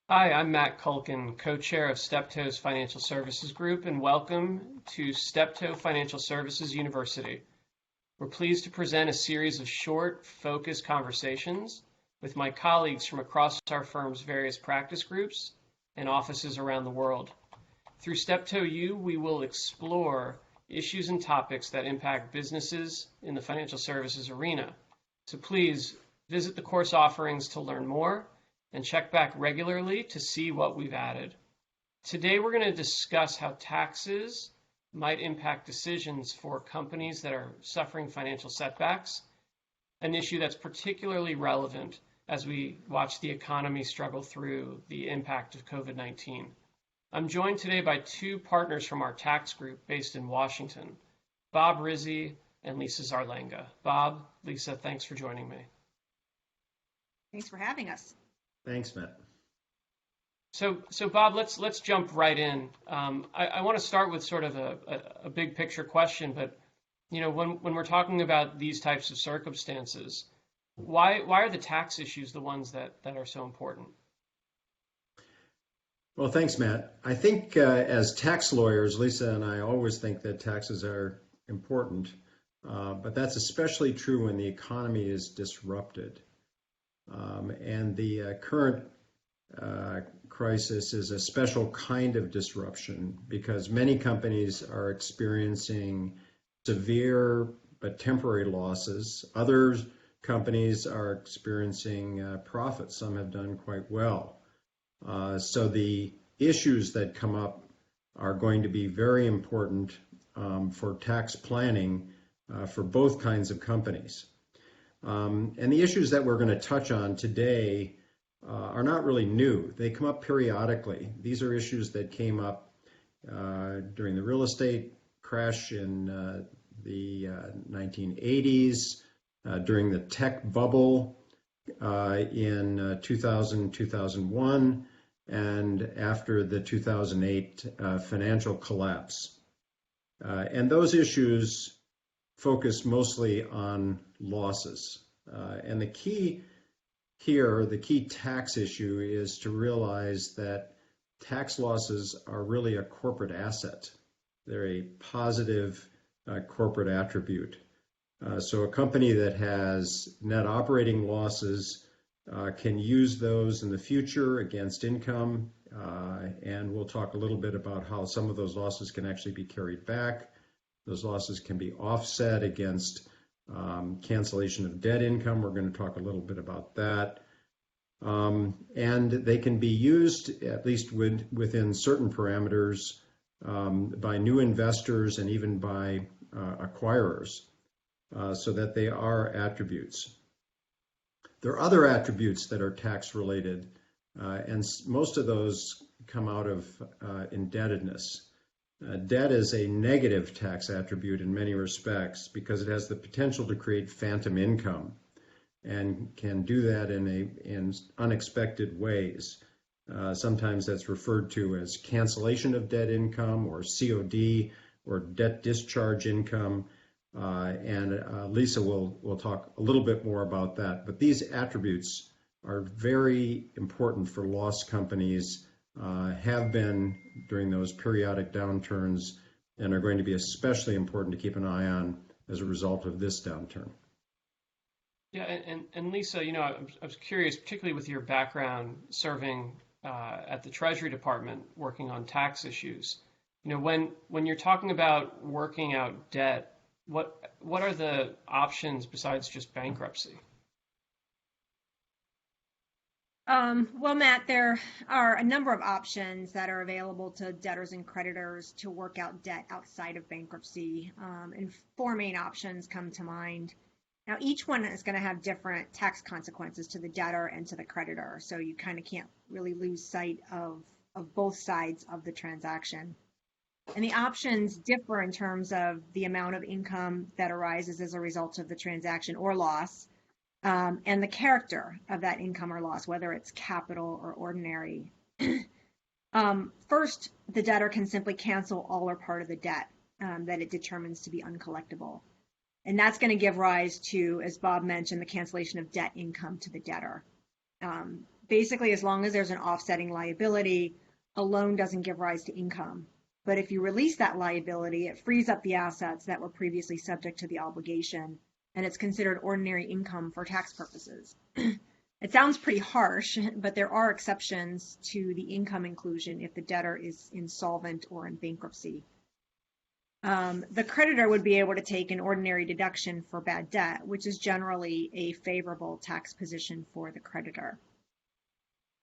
Hi, I'm Matt Culkin, co-chair of Steptoe's Financial Services Group, and welcome to Steptoe Financial Services University. We're pleased to present a series of short, focused conversations with my colleagues from across our firm's various practice groups and offices around the world. Through Steptoe U, we will explore issues and topics that impact businesses in the financial services arena. So please visit the course offerings to learn more and check back regularly to see what we've added. Today, we're going to discuss how taxes might impact decisions for companies that are suffering financial setbacks, an issue that's particularly relevant as we watch the economy struggle through the impact of COVID-19. I'm joined today by two partners from our tax group based in Washington, Bob Rizzi and Lisa Zarlenga. Bob, Lisa, thanks for joining me. Thanks for having us. Thanks, Matt. So Bob, let's jump right in. I want to start with sort of a big picture question, but when we're talking about these types of circumstances, why are the tax issues the ones that are so important? Well, thanks, Matt. I think as tax lawyers, Lisa and I always think that taxes are important, but that's especially true when the economy is disrupted. And the current crisis is a special kind of disruption because many companies are experiencing severe but temporary losses. Other companies are experiencing profits. Some have done quite well. So the issues that come up are going to be very important for tax planning for both kinds of companies. And the issues that we're going to touch on today are not really new. They come up periodically. These are issues that came up during the real estate crash in the 1980s, during the tech bubble in 2000, 2001, and after the 2008 financial collapse. And those issues focus mostly on losses. And the key here, the key tax issue is to realize that tax losses are really a corporate asset. They're a positive corporate attribute. So a company that has net operating losses can use those in the future against income. And we'll talk a little bit about how some of those losses can actually be carried back. Those losses can be offset against cancellation of debt income. We're going to talk a little bit about that. And they can be used, at least within certain parameters, by new investors and even by acquirers, so that they are attributes. There are other attributes that are tax related, and most of those come out of indebtedness. Debt is a negative tax attribute in many respects because it has the potential to create phantom income and can do that in unexpected ways. Sometimes that's referred to as cancellation of debt income or COD or debt discharge income. And Lisa will talk a little bit more about that. But these attributes are very important for loss companies, have been during those periodic downturns, and are going to be especially important to keep an eye on as a result of this downturn. Yeah, and Lisa, I was curious, particularly with your background serving at the Treasury Department, working on tax issues. When you're talking about working out debt, what are the options besides just bankruptcy? Well, Matt, there are a number of options that are available to debtors and creditors to work out debt outside of bankruptcy. And four main options come to mind. Now, each one is going to have different tax consequences to the debtor and to the creditor, so you kind of can't really lose sight of both sides of the transaction. And the options differ in terms of the amount of income that arises as a result of the transaction or loss, and the character of that income or loss, whether it's capital or ordinary. First, the debtor can simply cancel all or part of the debt that it determines to be uncollectible. And that's going to give rise to, as Bob mentioned, the cancellation of debt income to the debtor. basically, as long as there's an offsetting liability, a loan doesn't give rise to income. But if you release that liability, it frees up the assets that were previously subject to the obligation, and it's considered ordinary income for tax purposes. It sounds pretty harsh, but there are exceptions to the income inclusion if the debtor is insolvent or in bankruptcy. The creditor would be able to take an ordinary deduction for bad debt, which is generally a favorable tax position for the creditor.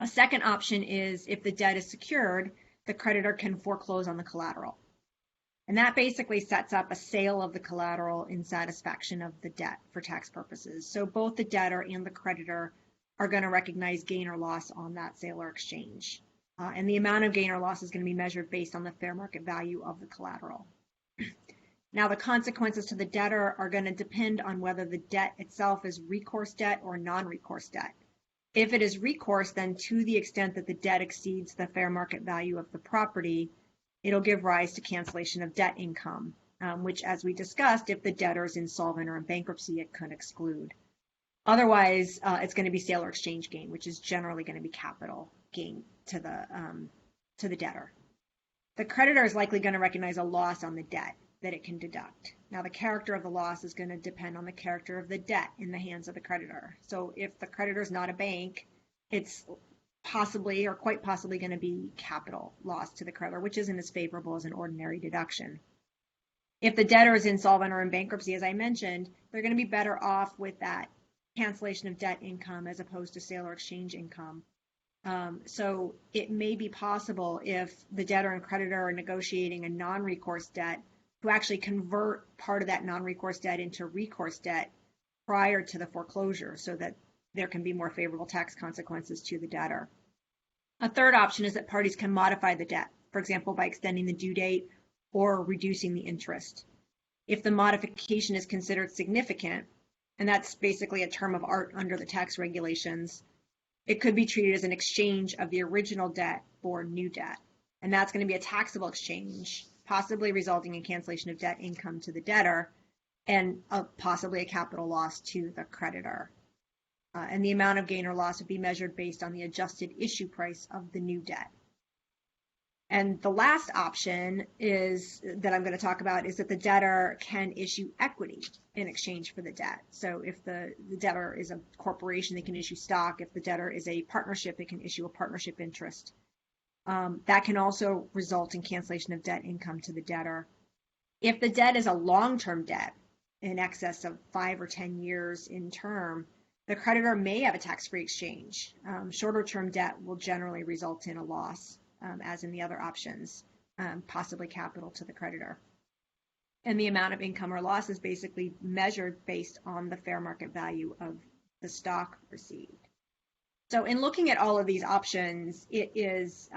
A second option is if the debt is secured, the creditor can foreclose on the collateral. And that basically sets up a sale of the collateral in satisfaction of the debt for tax purposes. So both the debtor and the creditor are going to recognize gain or loss on that sale or exchange. And the amount of gain or loss is going to be measured based on the fair market value of the collateral. Now, the consequences to the debtor are going to depend on whether the debt itself is recourse debt or non-recourse debt. If it is recourse, then to the extent that the debt exceeds the fair market value of the property, it'll give rise to cancellation of debt income, which, as we discussed, if the debtor is insolvent or in bankruptcy, it could exclude. Otherwise, it's going to be sale or exchange gain, which is generally going to be capital gain to the debtor. The creditor is likely going to recognize a loss on the debt that it can deduct. Now, the character of the loss is going to depend on the character of the debt in the hands of the creditor. So if the creditor is not a bank, it's possibly or quite possibly going to be capital loss to the creditor, which isn't as favorable as an ordinary deduction. If the debtor is insolvent or in bankruptcy, as I mentioned, they're going to be better off with that cancellation of debt income as opposed to sale or exchange income. So it may be possible if the debtor and creditor are negotiating a non-recourse debt to actually convert part of that non-recourse debt into recourse debt prior to the foreclosure so that there can be more favorable tax consequences to the debtor. A third option is that parties can modify the debt, for example, by extending the due date or reducing the interest. If the modification is considered significant, and that's basically a term of art under the tax regulations, it could be treated as an exchange of the original debt for new debt. And that's going to be a taxable exchange, possibly resulting in cancellation of debt income to the debtor and possibly a capital loss to the creditor. And the amount of gain or loss would be measured based on the adjusted issue price of the new debt. And the last option is that I'm going to talk about is that the debtor can issue equity in exchange for the debt. So if the debtor is a corporation, they can issue stock. If the debtor is a partnership, they can issue a partnership interest. That can also result in cancellation of debt income to the debtor. If the debt is a long-term debt in excess of 5 or 10 years in term, the creditor may have a tax-free exchange. Shorter-term debt will generally result in a loss, as in the other options, possibly capital to the creditor. And the amount of income or loss is basically measured based on the fair market value of the stock received. So in looking at all of these options, it's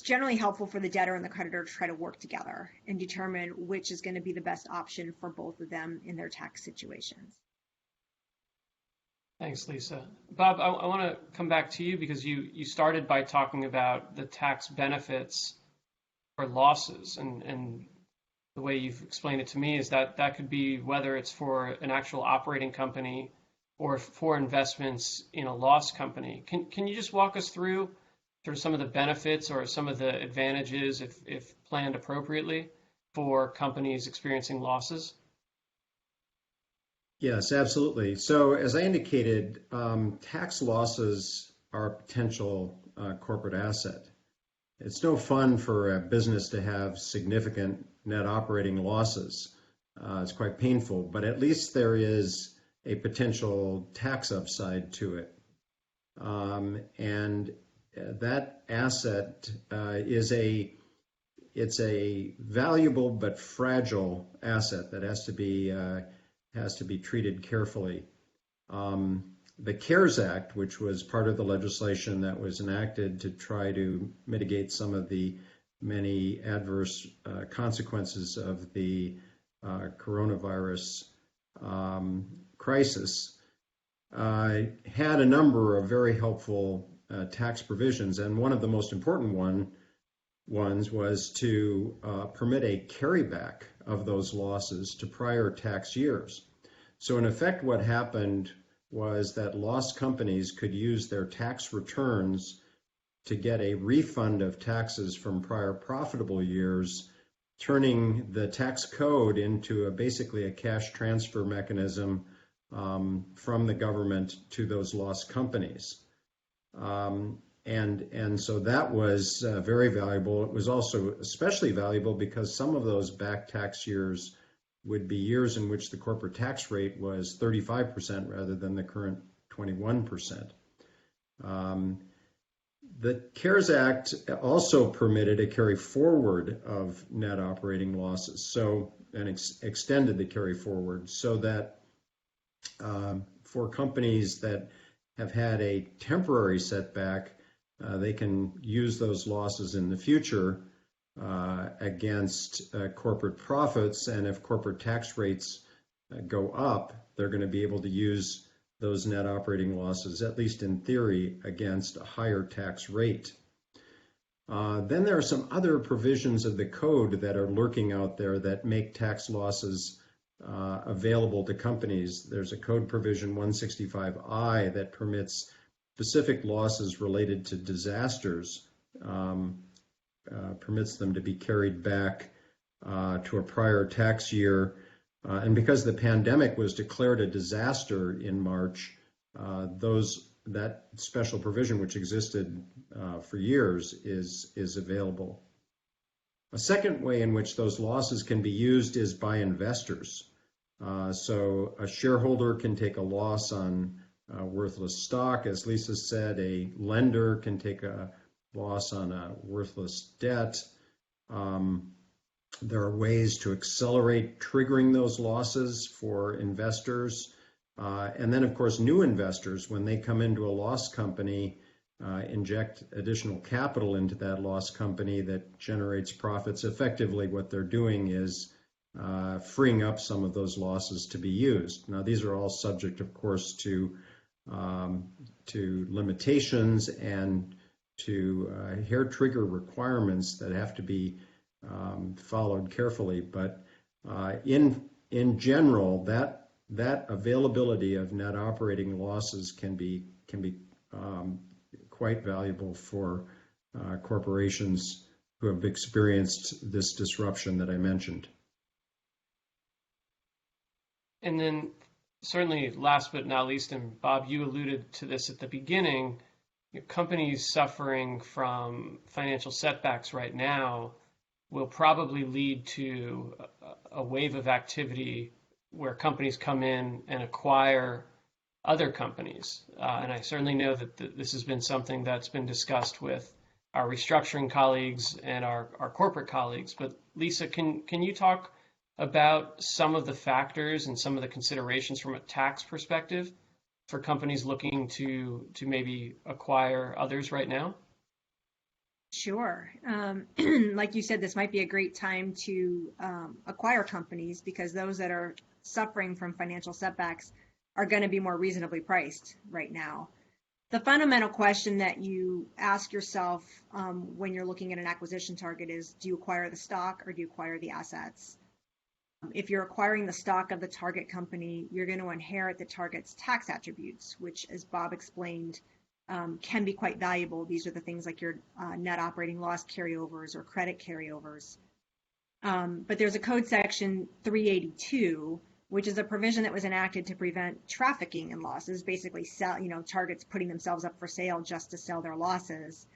generally helpful for the debtor and the creditor to try to work together and determine which is going to be the best option for both of them in their tax situations. Thanks, Lisa. Bob, I want to come back to you because you started by talking about the tax benefits for losses, and the way you've explained it to me is that that could be whether it's for an actual operating company or for investments in a loss company. Can you just walk us through sort of some of the benefits or some of the advantages, if planned appropriately, for companies experiencing losses? Yes, absolutely. So as I indicated, tax losses are a potential corporate asset. It's no fun for a business to have significant net operating losses. It's quite painful, but at least there is a potential tax upside to it. And that asset it's a valuable but fragile asset that has to be treated carefully. The CARES Act, which was part of the legislation that was enacted to try to mitigate some of the many adverse consequences of the coronavirus crisis, had a number of very helpful tax provisions, and one of the most important ones was to permit a carryback of those losses to prior tax years. So in effect, what happened was that lost companies could use their tax returns to get a refund of taxes from prior profitable years, turning the tax code into basically a cash transfer mechanism from the government to those lost companies. And so that was very valuable. It was also especially valuable because some of those back tax years would be years in which the corporate tax rate was 35% rather than the current 21%. The CARES Act also permitted a carry forward of net operating losses, and extended the carry forward so that for companies that have had a temporary setback, they can use those losses in the future against corporate profits, and if corporate tax rates go up, they're going to be able to use those net operating losses, at least in theory, against a higher tax rate. Then there are some other provisions of the code that are lurking out there that make tax losses available to companies. There's a code provision 165I that permits specific losses related to disasters, permits them to be carried back to a prior tax year. And because the pandemic was declared a disaster in March, that special provision, which existed for years, is available. A second way in which those losses can be used is by investors. So a shareholder can take a loss on worthless stock, as Lisa said. A lender can take a loss on a worthless debt. There are ways to accelerate triggering those losses for investors. And then, of course, new investors, when they come into a lost company, inject additional capital into that lost company that generates profits. Effectively, what they're doing is freeing up some of those losses to be used. Now, these are all subject, of course, to limitations and to hair trigger requirements that have to be followed carefully. But in general, that availability of net operating losses can be quite valuable for corporations who have experienced this disruption that I mentioned. And then certainly last but not least, and Bob, you alluded to this at the beginning, companies suffering from financial setbacks right now will probably lead to a wave of activity where companies come in and acquire other companies. And I certainly know that this has been something that's been discussed with our restructuring colleagues and our corporate colleagues. But Lisa, can you talk about some of the factors and some of the considerations from a tax perspective for companies looking to maybe acquire others right now? Sure. Like you said, this might be a great time to acquire companies because those that are suffering from financial setbacks are going to be more reasonably priced right now. The fundamental question that you ask yourself when you're looking at an acquisition target is, do you acquire the stock or do you acquire the assets? If you're acquiring the stock of the target company, you're going to inherit the target's tax attributes, which, as Bob explained, can be quite valuable. These are the things like your net operating loss carryovers or credit carryovers. But there's a code section 382, which is a provision that was enacted to prevent trafficking in losses, basically targets putting themselves up for sale just to sell their losses,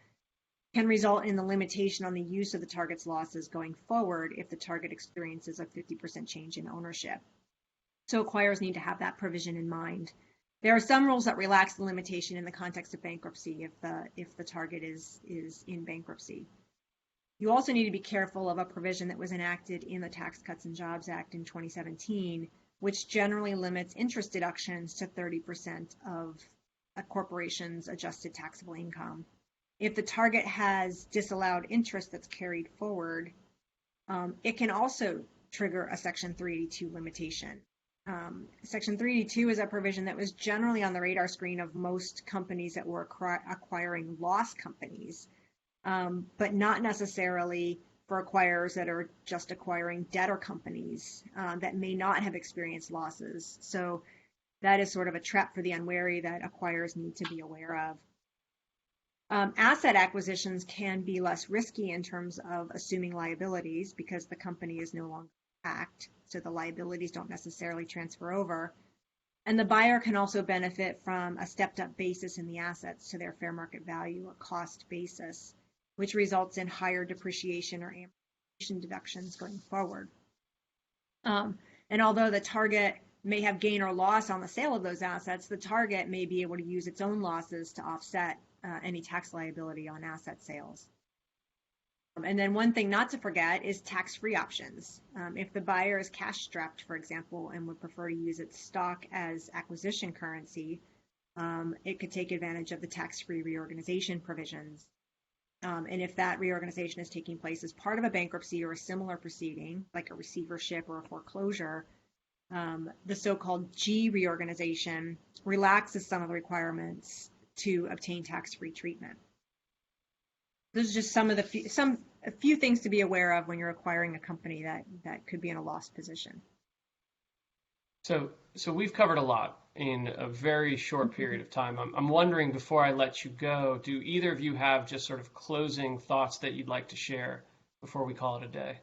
can result in the limitation on the use of the target's losses going forward if the target experiences a 50% change in ownership. So acquirers need to have that provision in mind. There are some rules that relax the limitation in the context of bankruptcy if the target is in bankruptcy. You also need to be careful of a provision that was enacted in the Tax Cuts and Jobs Act in 2017, which generally limits interest deductions to 30% of a corporation's adjusted taxable income. If the target has disallowed interest that's carried forward, it can also trigger a Section 382 limitation. Section 382 is a provision that was generally on the radar screen of most companies that were acquiring loss companies, but not necessarily for acquirers that are just acquiring debtor companies that may not have experienced losses. So that is sort of a trap for the unwary that acquirers need to be aware of. Asset acquisitions can be less risky in terms of assuming liabilities because the company is no longer backed, so the liabilities don't necessarily transfer over. And the buyer can also benefit from a stepped-up basis in the assets to their fair market value or cost basis, which results in higher depreciation or amortization deductions going forward. And although the target may have gain or loss on the sale of those assets, the target may be able to use its own losses to offset any tax liability on asset sales. And then one thing not to forget is tax-free options. If the buyer is cash-strapped, for example, and would prefer to use its stock as acquisition currency, it could take advantage of the tax-free reorganization provisions. And if that reorganization is taking place as part of a bankruptcy or a similar proceeding, like a receivership or a foreclosure, the so-called G reorganization relaxes some of the requirements to obtain tax-free treatment. Those are just some of the a few things to be aware of when you're acquiring a company that could be in a loss position. So we've covered a lot in a very short period of time. I'm wondering, before I let you go, do either of you have just sort of closing thoughts that you'd like to share before we call it a day?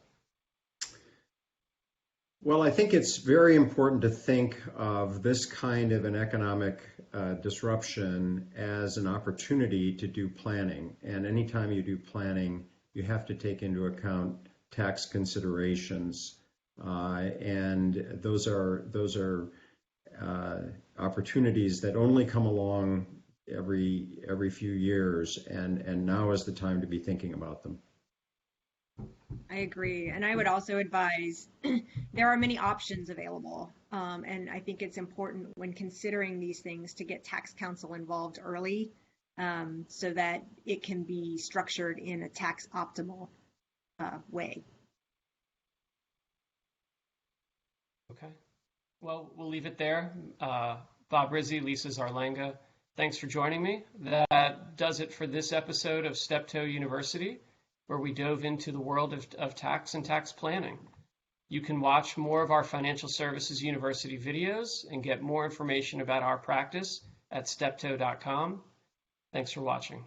Well, I think it's very important to think of this kind of an economic disruption as an opportunity to do planning. And anytime you do planning, you have to take into account tax considerations. And those are opportunities that only come along every few years. And now is the time to be thinking about them. I agree. And I would also advise there are many options available. And I think it's important when considering these things to get tax counsel involved early so that it can be structured in a tax optimal way. Okay. Well, we'll leave it there. Bob Rizzi, Lisa Zarlenga, thanks for joining me. That does it for this episode of Steptoe University, where we dove into the world of tax and tax planning. You can watch more of our Financial Services University videos and get more information about our practice at steptoe.com. Thanks for watching.